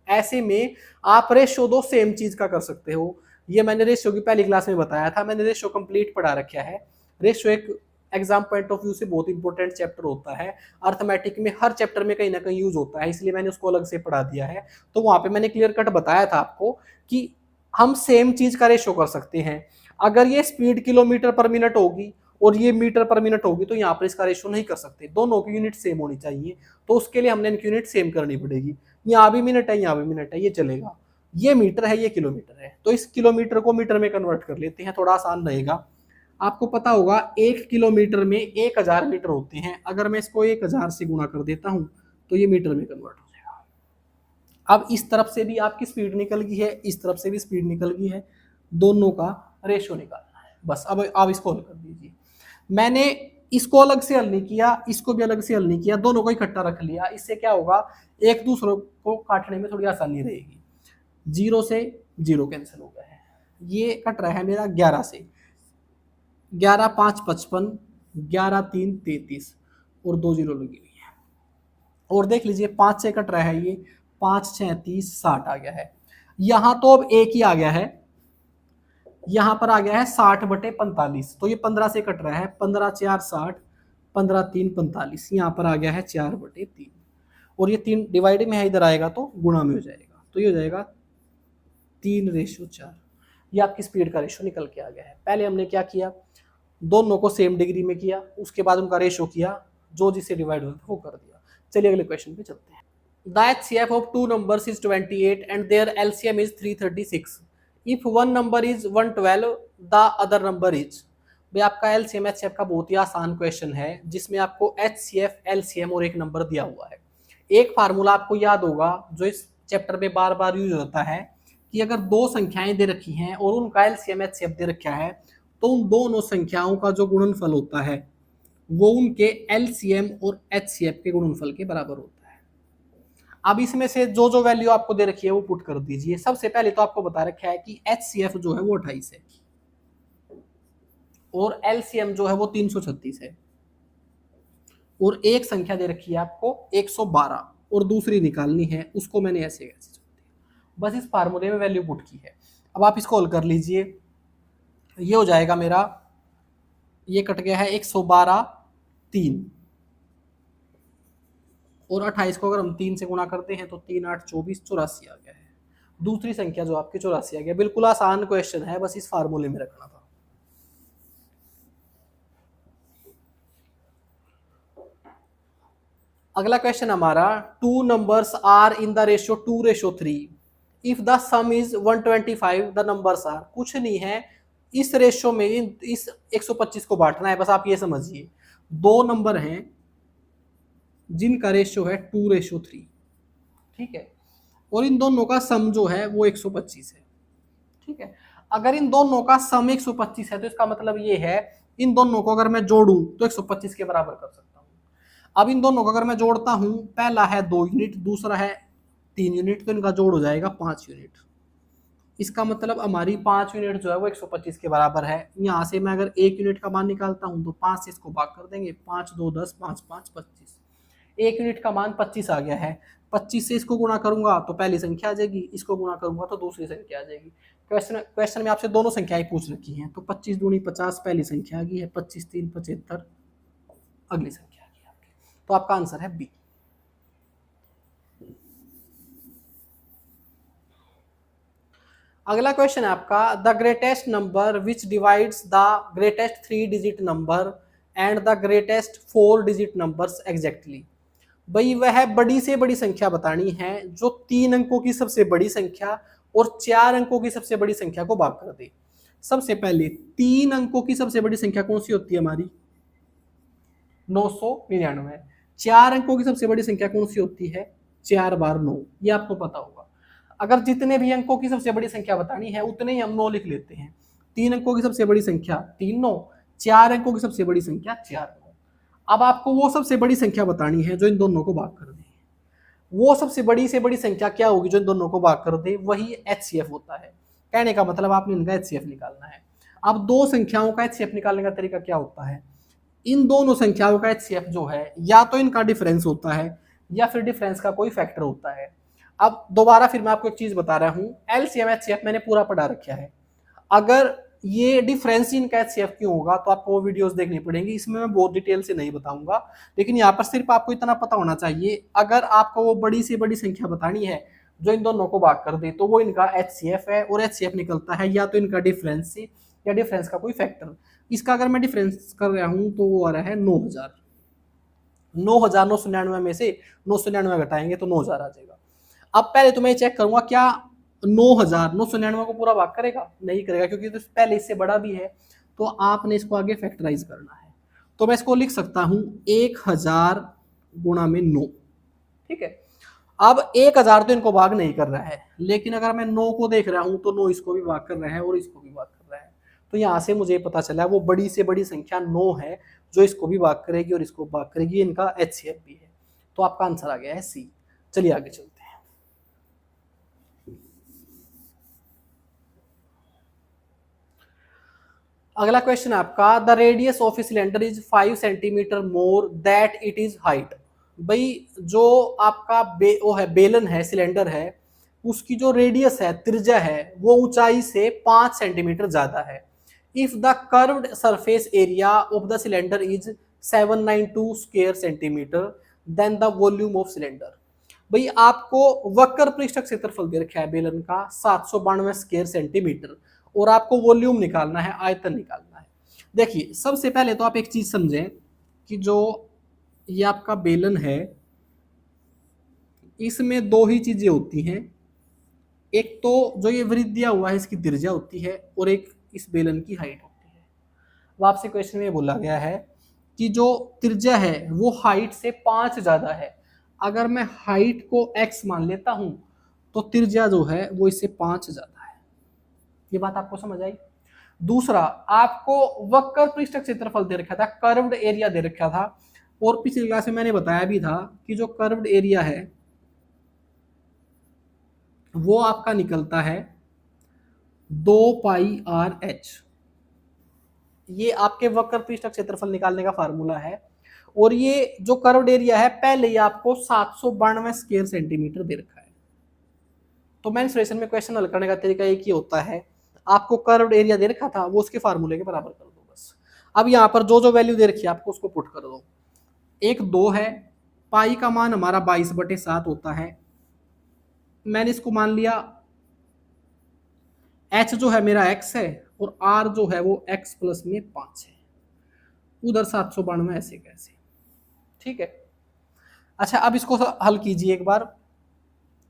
ऐसे में आप रेशियो दो सेम चीज का कर सकते हो। ये मैंने रेशियो की पहली क्लास में बताया था, मैंने रेशियो कंप्लीट पढ़ा रखा है। रेशियो एक एग्जाम पॉइंट ऑफ व्यू से बहुत इंपॉर्टेंट चैप्टर होता है। अर्थमेटिक में हर चैप्टर में कहीं ना कहीं यूज होता है, इसलिए मैंने उसको अलग से पढ़ा दिया है। तो वहां पे मैंने क्लियर कट बताया था आपको कि हम सेम चीज का रेशियो कर सकते हैं। अगर ये स्पीड किलोमीटर पर मिनट होगी और ये मीटर पर मिनट होगी तो यहाँ पर इसका रेशियो नहीं कर सकते, दोनों की यूनिट सेम होनी चाहिए। तो उसके लिए हमने इनकी यूनिट सेम करनी पड़ेगी। यहाँ भी मिनट है यहाँ भी मिनट है, ये चलेगा। ये मीटर है ये किलोमीटर है, तो इस किलोमीटर को मीटर में कन्वर्ट कर लेते हैं, थोड़ा आसान रहेगा। आपको पता होगा 1 किलोमीटर में 1000 मीटर होते हैं। अगर मैं इसको 1000 से गुणा कर देता हूं तो ये मीटर में कन्वर्ट हो जाएगा। अब इस तरफ से भी आपकी स्पीड निकल गई है, इस तरफ से भी स्पीड निकल गई है, दोनों का रेशियो निकालना है बस। अब आप इसको हल कर दीजिए। मैंने इसको अलग से हल नहीं किया, इसको भी अलग से हल नहीं किया, दोनों को इकट्ठा रख लिया। इससे क्या होगा, एक दूसरे को काटने में थोड़ी आसानी रहेगी। 0 से 0 कैंसिल हो गया है, ये कट रहा है मेरा 11 से, 11 5 55, 11 3 33 और 2 0 लगी हुई है। और देख लीजिए 5 से कट रहा है, ये 5 6 30 60 आ गया है। यहां तो अब एक ही आ गया है, यहां पर आ गया है 60/45, तो ये 15 से कट रहा है, 15 4 60, 15 3 45, यहां पर आ गया है 4/3 और ये 3 डिवाइड में है, इधर आएगा तो गुणा में हो जाएगा, तो ये हो जाएगा 3/4। ये आपकी स्पीड का रेशियो निकल के आ गया है। पहले हमने क्या किया, दोनों को सेम डिग्री में किया, उसके बाद उनका रेशियो किया, जो जिससे डिवाइड होता है वो कर दिया। चलिए अगले क्वेश्चन पे चलते हैं। The HCF of two numbers is 28 and their LCM is 336. If one number is 112, the other number is। भाई आपका LCM HCF का बहुत ही आसान क्वेश्चन है जिसमें आपको HCF LCM और एक नंबर दिया हुआ है। एक फार्मूला आपको याद होगा जो इस चैप्टर में बार बार यूज होता है कि अगर दो संख्याएं दे रखी हैं और उनका LCM HCF दे रखा है तो उन दोनों संख्याओं का जो गुणनफल होता है वो उनके LCM और HCF के गुणनफल के बराबर होता है। अब इसमें से जो जो वैल्यू आपको दे रखी है वो पुट कर दीजिए। सबसे पहले तो आपको बता रखा है कि HCF जो है वो 28 है और LCM जो है वो 336 है और एक संख्या दे रखी है आपको 112 और दूसरी निकालनी है, उसको मैंने ऐसे ऐसे बस इस फार्मूले में वैल्यू पुट की है। अब आप इसको हल कर लीजिए, ये हो जाएगा मेरा, ये कट गया है 112 3 और 28 को अगर हम 3 से गुणा करते हैं तो 3 8 24 84 आ गया है। दूसरी संख्या जो आपकी 84 आ गया। बिल्कुल आसान क्वेश्चन है, बस इस फार्मूले में रखना था। अगला क्वेश्चन हमारा, two numbers are in the ratio 2:3 if the sum is 125 the numbers are. कुछ नहीं है, इस रेशियो में इस 125 को बांटना है, बस आप ये समझिए दो नंबर हैं जिनका रेशियो है 2:3, ठीक है, और इन दोनों का सम जो है वो 125 है, ठीक है। अगर इन दोनों का सम 125 है तो इसका मतलब ये है इन दोनों को अगर मैं जोड़ूं तो 125 के बराबर कर सकता हूं। अब इन दोनों को अगर मैं जोड़ता हूं, पहला है 2 यूनिट, दूसरा है 3 यूनिट, तो इनका जोड़ हो जाएगा 5 यूनिट। इसका मतलब हमारी 5 यूनिट जो है वो 125 के बराबर है। यहाँ से मैं अगर 1 यूनिट का मान निकालता हूं तो 5 से इसको भाग कर देंगे, 5 2 10 5 5 25। 1 यूनिट का मान 25 आ गया है। 25 से इसको गुणा करूंगा तो पहली संख्या आ जाएगी, इसको गुणा करूंगा तो दूसरी संख्या आ जाएगी। क्वेश्चन में आपसे दोनों संख्याएं पूछ रखी हैं, तो 25 दूनी 50 पहली संख्या आ गई है, 25 3 75 अगली संख्या आ गई आपकी। तो आपका आंसर है बी। अगला क्वेश्चन है आपका, the greatest number which divides the greatest 3 digit number and the greatest 4 digit numbers exactly. भाई वह बड़ी से बड़ी संख्या बतानी है जो 3 अंकों की सबसे बड़ी संख्या और 4 अंकों की सबसे बड़ी संख्या को भाग कर दे। सबसे पहले 3 अंकों की सबसे बड़ी संख्या कौन सी होती है हमारी? 999। 4 अंकों की सबसे बड़ी संख्या कौन सी होती है? 4 बार 9, ये आपको पता होगा। अगर जितने भी अंकों की सबसे बड़ी संख्या बतानी है उतने ही हम 9 लिख लेते हैं। 3 अंकों की सबसे बड़ी संख्या 3 9, 4 अंकों की सबसे बड़ी संख्या 4 9। अब आपको वो सबसे बड़ी संख्या बतानी है जो इन दोनों को भाग कर दे। वो सबसे बड़ी से बड़ी संख्या क्या होगी जो इन दोनों को भाग कर दे? वही HCF होता है। कहने का मतलब आपने इनका HCF निकालना है। अब दो संख्याओं का HCF निकालने का तरीका क्या होता है? इन दोनों संख्याओं का HCF जो है या तो इनका डिफरेंस होता है या फिर डिफरेंस का कोई फैक्टर होता है। अब दोबारा फिर मैं आपको एक चीज बता रहा हूं, LCM HCF मैंने पूरा पढ़ा रखा है। अगर ये डिफरेंस इनका HCF क्यों होगा तो आपको वो वीडियोस देखनी पड़ेंगी, इसमें मैं बहुत डिटेल से नहीं बताऊंगा, लेकिन यहाँ पर सिर्फ आपको इतना पता होना चाहिए, अगर आपको वो बड़ी से बड़ी संख्या बतानी है जो इन दोनों को भाग कर दे तो वो इनका HCF है, और HCF निकलता है या तो इनका डिफरेंस से या डिफरेंस का कोई फैक्टर। इसका अगर मैं डिफरेंस कर रहा हूं तो वो आ रहा है 9000। 9999 में से 999 घटाएंगे तो 9000 आ जाएगा। अब पहले तो मैं चेक करूंगा क्या 9,999 को पूरा भाग करेगा? नहीं करेगा, क्योंकि तो पहले इससे बड़ा भी है, तो आपने इसको आगे फैक्टराइज करना है। तो मैं इसको लिख सकता हूं 1000 गुणा में 9, ठीक है। अब 1000 तो इनको भाग नहीं कर रहा है, लेकिन अगर मैं 9 को देख रहा हूं तो 9 इसको भी भाग कर रहा है और इसको भी भाग कर रहा है। तो यहां से मुझे पता चला वो बड़ी से बड़ी संख्या 9 है जो इसको भी भाग करेगी और इसको भाग करेगी, इनका HCF भी है। तो आपका आंसर आ गया है सी। चलिए आगे चलते हैं। अगला क्वेश्चन आपका, the radius of a cylinder is 5 centimetre more that it is height. भाई जो आपका वो है बेलन है, सिलेंडर है, उसकी जो रेडियस है, त्रिज्या है, वो ऊंचाई से 5 सेंटीमीटर ज्यादा है। If the curved surface area of the cylinder is 792 square centimetre then the volume of cylinder. भाई आपको वक्र पृष्ठक क्षेत्रफल दे रखा है बेलन का 792 स्क्वायर सेंटीमीटर, और आपको वॉल्यूम निकालना है, आयतन निकालना है। देखिए सबसे पहले तो आप एक चीज समझें कि जो ये आपका बेलन है, इसमें दो ही चीजें होती हैं, एक तो जो ये वृत्त दिया हुआ है इसकी त्रिज्या होती है और एक इस बेलन की हाइट होती है। अब आपसे क्वेश्चन में बोला गया है कि जो त्रिज्या है वो हाइट से 5 ज्यादा है। अगर मैं हाइट को x मान लेता हूं तो त्रिज्या जो है वो इससे 5 ज्यादा है। ये बात आपको समझ आई। दूसरा, आपको वक्र पृष्ठ क्षेत्रफल दे रखा था, कर्व्ड एरिया दे रखा था, और पिछली क्लास में मैंने बताया भी था कि जो कर्व्ड एरिया है वो आपका निकलता है 2πr/h। ये आपके वक्र पृष्ठ क्षेत्रफल निकालने का फार्मूला है। और ये जो कर्व्ड एरिया है पहले ही आपको 792 स्क्वायर सेंटीमीटर दे रखा है। तो मेंसुरेशन में क्वेश्चन हल करने का तरीका एक ही होता है, आपको कर्व्ड एरिया दे रखा था वो उसके फार्मूले के बराबर कर दो बस। अब यहाँ पर जो जो वैल्यू दे रखी है आपको उसको पुट कर दो। एक 2 है, पाई का मान हमारा 22/7 होता है। मैंने इसको मान लिया h जो है मेरा x है और r जो है वो x प्लस में 5 है, उधर 792 ऐसे कैसे, ठीक है। अच्छा, अब इसको हल कीजिए एक बार।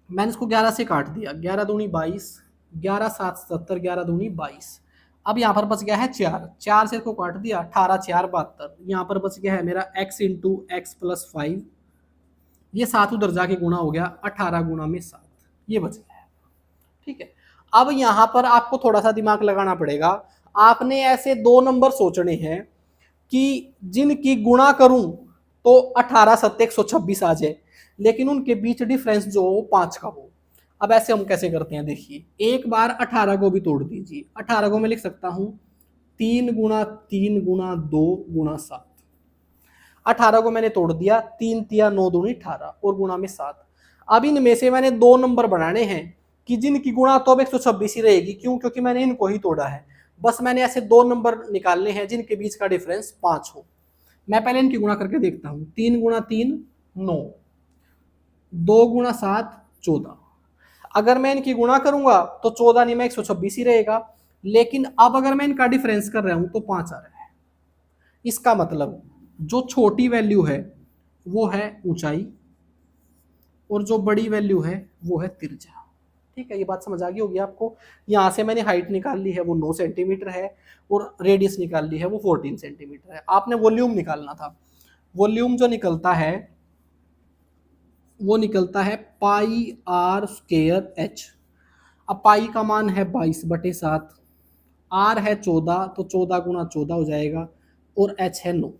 मैंने इसको 11 से काट दिया, 11 दूनी 22, 11 7 77, 11 दूनी 22। अब यहाँ पर बच गया है 4, 4 से इसको काट दिया, 18 4 72। यहाँ पर बच गया है मेरा x इंटू एक्स प्लस 5, ये 7 उधर जाके गुणा हो गया, 18 गुणा में 7, ये बच गया है, ठीक है। अब यहाँ पर आपको थोड़ा सा दिमाग लगाना पड़ेगा। आपने ऐसे दो नंबर सोचने हैं कि जिनकी गुणा करूं तो 18 7 126 आ जाए, लेकिन उनके बीच डिफरेंस जो हो 5 का हो। अब ऐसे हम कैसे करते हैं, देखिए एक बार 18 को भी तोड़ दीजिए। 18 को मैं लिख सकता हूं 3 गुणा 3 गुणा 2 गुणा 7। 18 को मैंने तोड़ दिया, 3 तिया 9 दूनी 18 और गुणा में 7। अब इनमें से मैंने दो नंबर बनाने हैं कि जिनकी गुणा तो अब 126 ही रहेगी, क्यों, क्योंकि मैंने इनको ही तोड़ा है। बस मैंने ऐसे दो नंबर निकालने हैं जिनके बीच का डिफरेंस 5 हो। मैं पहले इनकी गुणा करके देखता हूं, 3 गुणा 3 9, 2 गुणा 7 14। अगर मैं इनकी गुणा करूंगा तो 14 नहीं, मैं 126 ही रहेगा। लेकिन अब अगर मैं इनका डिफरेंस कर रहा हूं तो 5 आ रहा है। इसका मतलब जो छोटी वैल्यू है वो है ऊंचाई और जो बड़ी वैल्यू है वो है त्रिज्या, ठीक है। ये बात समझ आ गई होगी आपको। यहाँ से मैंने हाइट निकाल ली है वो 9 सेंटीमीटर है और रेडियस निकाल ली है वो 14 सेंटीमीटर है। आपने वॉल्यूम निकालना था। वॉल्यूम जो निकलता है वो निकलता है πr²h। अब पाई का मान है 22/7, r है 14 तो 14 गुणा 14 हो जाएगा और h है 9।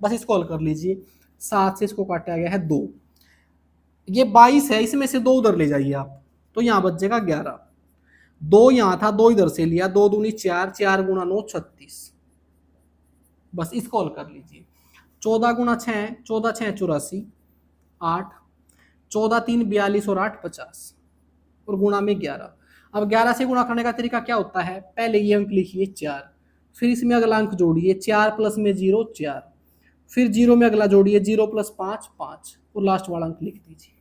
बस इसको हल कर लीजिए। 7 से इसको काटा गया है 2, ये 22 है, इसमें से 2 उधर ले जाइए आप तो यहाँ बच जाएगा 11। 2 यहाँ था, 2 इधर से लिया, 2 दूनी 4, 4 गुणा 9 36। बस इसको हल कर लीजिए। 14 गुणा 6, 14 6 84, 8, 14 3 42 और 8 50 और गुणा में 11। अब 11 से गुणा करने का तरीका क्या होता है, पहले ये अंक लिखिए 4, फिर इसमें अगला अंक जोड़िए 4 प्लस में 0 4, फिर 0 में अगला जोड़िए 0 प्लस 5 5 और लास्ट वाला अंक लिख दीजिए।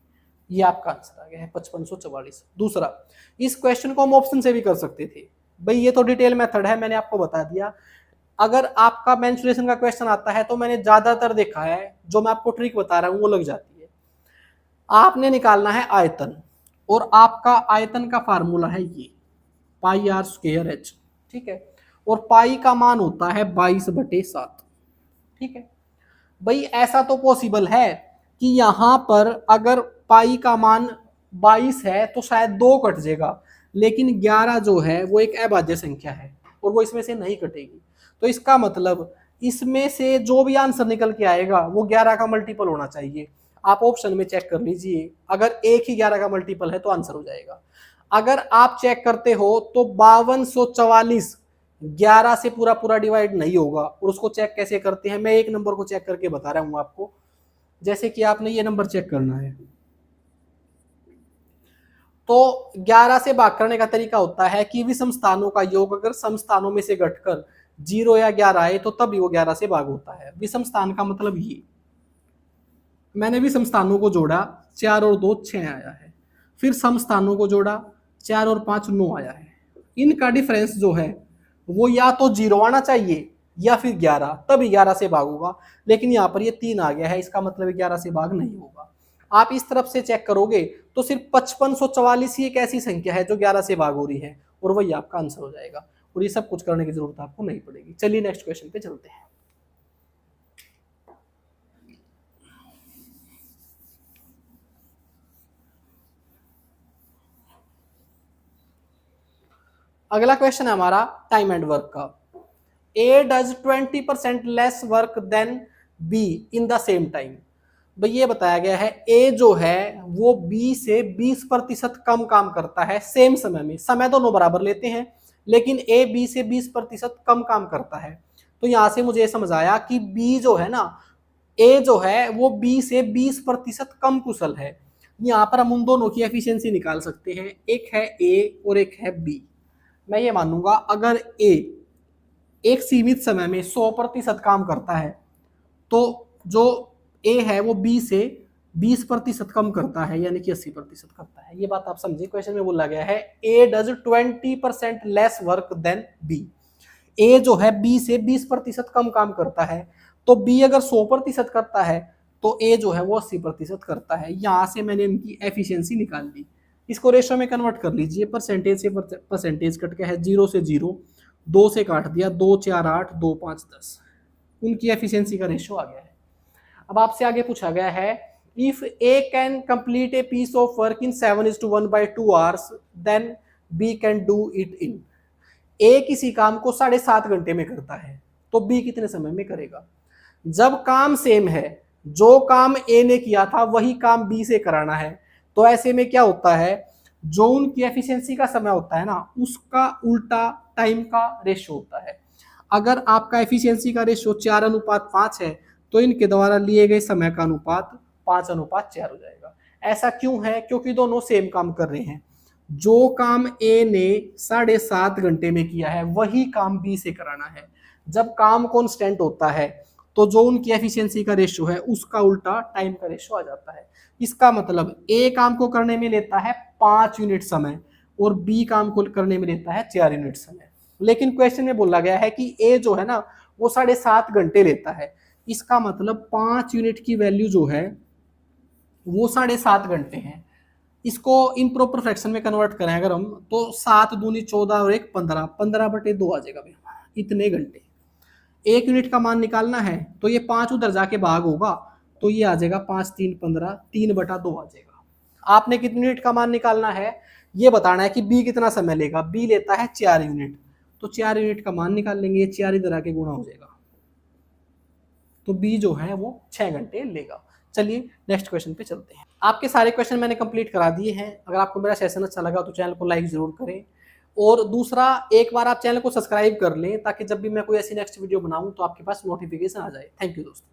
ये आपका आंसर आ गया है 5544। दूसरा, इस क्वेश्चन को हम ऑप्शन से भी कर सकते थे भाई, ये तो डिटेल मेथड है, मैंने आपको बता दिया। अगर आपका मेंसुरेशन का क्वेश्चन आता है तो मैंने ज्यादातर देखा है जो मैं आपको ट्रिक बता रहा हूं वो लग जाती है। आपने निकालना है आयतन और आपका आयतन का फार्मूला है ये πr²h, ठीक है। और पाई का मान होता है 22/7, ठीक है। भाई ऐसा तो पॉसिबल है कि यहां पर अगर पाई का मान 22 है तो शायद 2 कट जाएगा, लेकिन 11 जो है वो एक अभाज्य संख्या है और वो इसमें से नहीं कटेगी। तो इसका मतलब इसमें से जो भी आंसर निकल के आएगा वो 11 का मल्टीपल होना चाहिए। आप ऑप्शन में चेक कर लीजिए, अगर एक ही 11 का मल्टीपल है तो आंसर हो जाएगा। अगर आप चेक करते हो तो 5244 11 से पूरा पूरा डिवाइड नहीं होगा। और उसको चेक कैसे करते हैं, मैं एक नंबर को चेक करके बता रहा हूं आपको। जैसे कि आपने ये नंबर चेक करना है तो 11 से भाग करने का तरीका होता है कि विषम स्थानों का योग अगर सम स्थानों में से घटकर 0 या 11 आए तो तभी वो 11 से भाग होता है। विषम स्थान का मतलब ये, मैंने विषम स्थानों को जोड़ा, 4 और 2 6 आया है, फिर सम स्थानों को जोड़ा, 4 और 5 9 आया है। इनका डिफरेंस जो है वो या तो 0 आना चाहिए या फिर 11, तभी 11 से भाग होगा। लेकिन यहाँ पर ये 3 आ गया है, इसका मतलब 11 से भाग नहीं होगा। आप इस तरफ से चेक करोगे तो सिर्फ 5544 ही एक ऐसी संख्या है जो 11 से भाग हो रही है और वही आपका आंसर हो जाएगा, और ये सब कुछ करने की जरूरत आपको नहीं पड़ेगी। चलिए नेक्स्ट क्वेश्चन पे चलते हैं। अगला क्वेश्चन है हमारा टाइम एंड वर्क का। A does 20% less work than B in the same time. भाई ये बताया गया है ए जो है वो बी से 20% कम काम करता है सेम समय में, समय दोनों बराबर लेते हैं लेकिन ए बी से 20% कम काम करता है। तो यहां से मुझे समझ आया कि बी जो है ना, ए जो है वो बी से 20% कम कुशल है। यहां पर हम उन दोनों की एफिशिएंसी निकाल सकते हैं, एक है ए और एक है बी। मैं ये मानूंगा अगर ए एक सीमित समय में 100% काम करता है तो जो ए है वो बी से 20% कम करता है, यानी कि 80% करता है। ये बात आप समझिए, क्वेश्चन में बोला गया है A does 20% less work than B. A जो है बी से 20% कम काम करता है, तो बी अगर 100% करता है तो ए जो है वो 80% करता है। यहां से मैंने इनकी एफिशिएंसी निकाल ली। इसको रेशो में कन्वर्ट कर लीजिए, परसेंटेज से परसेंटेज कट गया है, 0 से 0, 2 से काट दिया, 2 4 8, 2 5 10, उनकी एफिशिएंसी का रेशो आ गया है। अब आपसे आगे पूछा गया है if A can complete a piece of work in 7:1/2 hours then B can do it in. A किसी काम को 7.5 घंटे में करता है तो बी कितने समय में करेगा। जब काम सेम है, जो काम ए ने किया था वही काम बी से कराना है, तो ऐसे में क्या होता है, जो उनकी एफिशिएंसी का समय होता है ना उसका उल्टा टाइम का रेशो होता है। अगर आपका एफिशिएंसी का रेशो 4:5 है तो इनके द्वारा लिए गए समय का अनुपात 5:4 हो जाएगा। ऐसा क्यों है, क्योंकि दोनों सेम काम कर रहे हैं। जो काम ए ने 7.5 घंटे में किया है वही काम बी से कराना है। जब काम कांस्टेंट होता है तो जो उनकी एफिशिएंसी का रेशो है उसका उल्टा टाइम का रेशो आ जाता है। इसका मतलब ए काम को करने में लेता है 5 यूनिट समय और बी काम को करने में लेता है 4 यूनिट समय। लेकिन क्वेश्चन में बोला गया है कि ए जो है ना वो 7.5 घंटे लेता है, इसका मतलब 5 यूनिट की वैल्यू जो है वो 7.5 घंटे है। इसको इन प्रॉपर फ्रैक्शन में कन्वर्ट करें अगर हम, तो 7 दूनी 14 और 1 15, 15/2 आ जाएगा भैया, इतने घंटे। 1 यूनिट का मान निकालना है तो ये 5 उधर जाके भाग होगा तो ये आ जाएगा 5 3 15, 3/2 आ जाएगा। आपने कितने यूनिट का मान निकालना है ये बताना है कि बी कितना समय लेगा। बी लेता है 4 यूनिट, तो 4 यूनिट का मान निकाल लेंगे, ये 4 इधर आके गुणा हो जाएगा, तो बी जो है वो 6 घंटे लेगा। चलिए नेक्स्ट क्वेश्चन पे चलते हैं। आपके सारे क्वेश्चन मैंने कंप्लीट करा दिए हैं। अगर आपको मेरा सेशन अच्छा लगा तो चैनल को लाइक जरूर करें, और दूसरा एक बार आप चैनल को सब्सक्राइब कर लें ताकि जब भी मैं कोई ऐसी नेक्स्ट वीडियो बनाऊं तो आपके पास नोटिफिकेशन आ जाए। थैंक यू दोस्तों।